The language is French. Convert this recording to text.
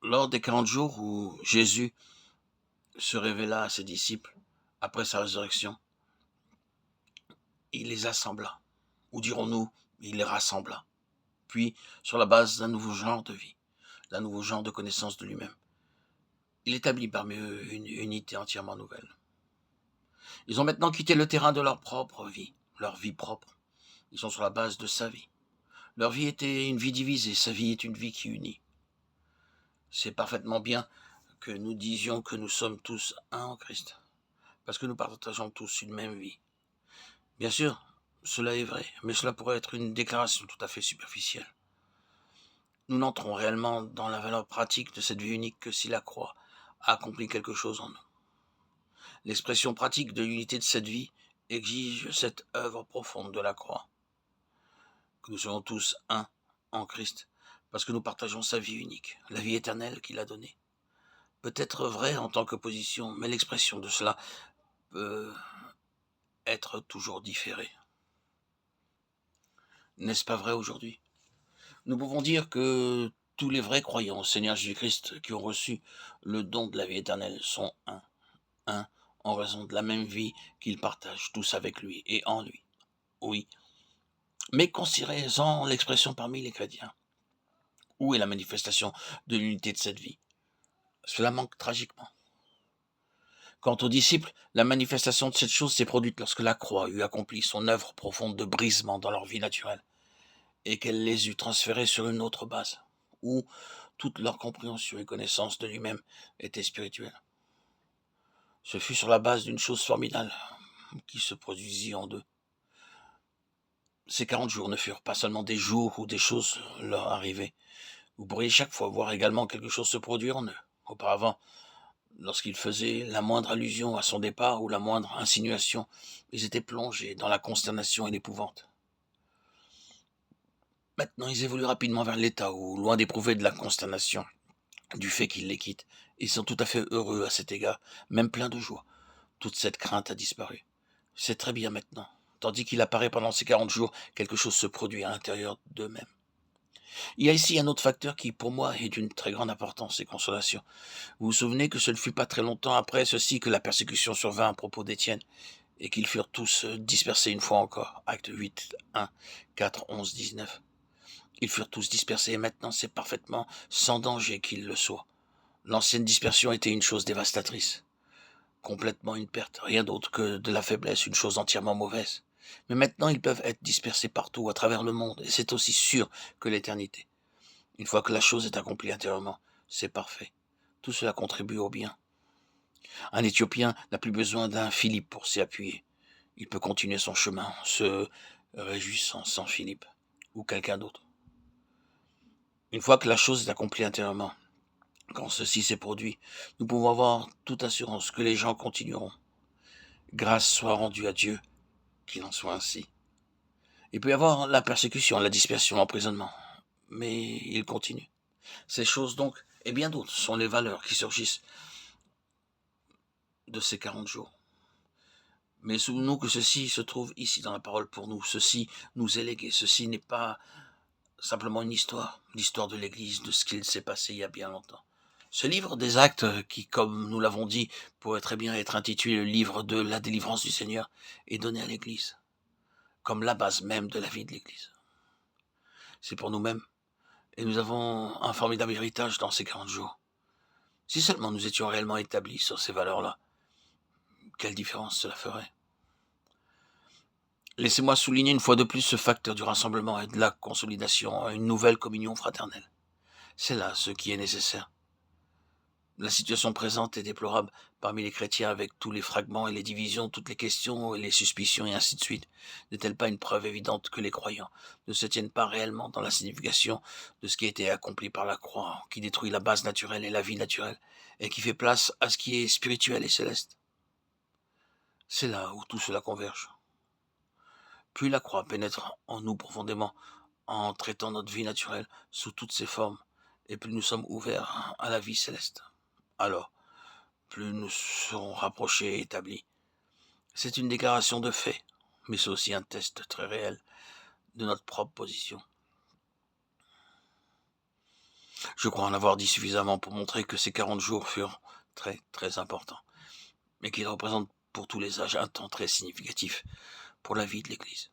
Lors des 40 jours où Jésus se révéla à ses disciples après sa résurrection, il les assembla, ou dirons-nous, il les rassembla. Puis, sur la base d'un nouveau genre de vie, d'un nouveau genre de connaissance de lui-même, il établit parmi eux une unité entièrement nouvelle. Ils ont maintenant quitté le terrain de leur propre vie, leur vie propre. Ils sont sur la base de sa vie. Leur vie était une vie divisée, sa vie est une vie qui unit. C'est parfaitement bien que nous disions que nous sommes tous un en Christ, parce que nous partageons tous une même vie. Bien sûr, cela est vrai, mais cela pourrait être une déclaration tout à fait superficielle. Nous n'entrons réellement dans la valeur pratique de cette vie unique que si la croix a accompli quelque chose en nous. L'expression pratique de l'unité de cette vie exige cette œuvre profonde de la croix, que nous soyons tous un en Christ, parce que nous partageons sa vie unique, la vie éternelle qu'il a donnée. Peut-être vrai en tant que position, mais l'expression de cela peut être toujours différée. N'est-ce pas vrai aujourd'hui? Nous pouvons dire que tous les vrais croyants au Seigneur Jésus-Christ qui ont reçu le don de la vie éternelle sont un, en raison de la même vie qu'ils partagent tous avec lui et en lui. Oui, mais considérez-en l'expression parmi les chrétiens. Où est la manifestation de l'unité de cette vie? Cela manque tragiquement. Quant aux disciples, la manifestation de cette chose s'est produite lorsque la croix eut accompli son œuvre profonde de brisement dans leur vie naturelle, et qu'elle les eut transférés sur une autre base, où toute leur compréhension et connaissance de lui-même était spirituelle. Ce fut sur la base d'une chose formidable qui se produisit en eux. Ces 40 jours ne furent pas seulement des jours où des choses leur arrivaient. Vous pourriez chaque fois voir également quelque chose se produire en eux. Auparavant, lorsqu'ils faisaient la moindre allusion à son départ ou la moindre insinuation, ils étaient plongés dans la consternation et l'épouvante. Maintenant, ils évoluent rapidement vers l'état où, loin d'éprouver de la consternation du fait qu'ils les quittent, ils sont tout à fait heureux à cet égard, même pleins de joie. Toute cette crainte a disparu. C'est très bien maintenant. Tandis qu'il apparaît pendant ces 40 jours, quelque chose se produit à l'intérieur d'eux-mêmes. Il y a ici un autre facteur qui, pour moi, est d'une très grande importance et consolation. Vous vous souvenez que ce ne fut pas très longtemps après ceci que la persécution survint à propos d'Étienne, et qu'ils furent tous dispersés une fois encore. Acte 8, 1, 4, 11, 19. Ils furent tous dispersés, et maintenant c'est parfaitement sans danger qu'ils le soient. L'ancienne dispersion était une chose dévastatrice. Complètement une perte, rien d'autre que de la faiblesse, une chose entièrement mauvaise. Mais maintenant ils peuvent être dispersés partout, à travers le monde, et c'est aussi sûr que l'éternité. Une fois que la chose est accomplie intérieurement, c'est parfait. Tout cela contribue au bien. Un Éthiopien n'a plus besoin d'un Philippe pour s'y appuyer. Il peut continuer son chemin, se réjouissant sans Philippe ou quelqu'un d'autre. Une fois que la chose est accomplie intérieurement, quand ceci s'est produit, nous pouvons avoir toute assurance que les gens continueront. Grâce soit rendue à Dieu, qu'il en soit ainsi. Il peut y avoir la persécution, la dispersion, l'emprisonnement, mais il continue. Ces choses donc, et bien d'autres, sont les valeurs qui surgissent de ces 40 jours. Mais souvenons-nous que ceci se trouve ici dans la parole pour nous. Ceci nous est légué. Ceci n'est pas simplement une histoire, l'histoire de l'Église, de ce qu'il s'est passé il y a bien longtemps. Ce livre des actes, qui, comme nous l'avons dit, pourrait très bien être intitulé le livre de la délivrance du Seigneur, est donné à l'Église, comme la base même de la vie de l'Église. C'est pour nous-mêmes, et nous avons un formidable héritage dans ces 40 jours. Si seulement nous étions réellement établis sur ces valeurs-là, quelle différence cela ferait? Laissez-moi souligner une fois de plus ce facteur du rassemblement et de la consolidation à une nouvelle communion fraternelle. C'est là ce qui est nécessaire. La situation présente est déplorable parmi les chrétiens avec tous les fragments et les divisions, toutes les questions et les suspicions et ainsi de suite. N'est-elle pas une preuve évidente que les croyants ne se tiennent pas réellement dans la signification de ce qui a été accompli par la croix, qui détruit la base naturelle et la vie naturelle, et qui fait place à ce qui est spirituel et céleste? C'est là où tout cela converge. Plus la croix pénètre en nous profondément, en traitant notre vie naturelle sous toutes ses formes, et plus nous sommes ouverts à la vie céleste. Alors, plus nous serons rapprochés et établis. C'est une déclaration de fait, mais c'est aussi un test très réel de notre propre position. Je crois en avoir dit suffisamment pour montrer que ces 40 jours furent très, très importants, mais qu'ils représentent pour tous les âges un temps très significatif pour la vie de l'Église.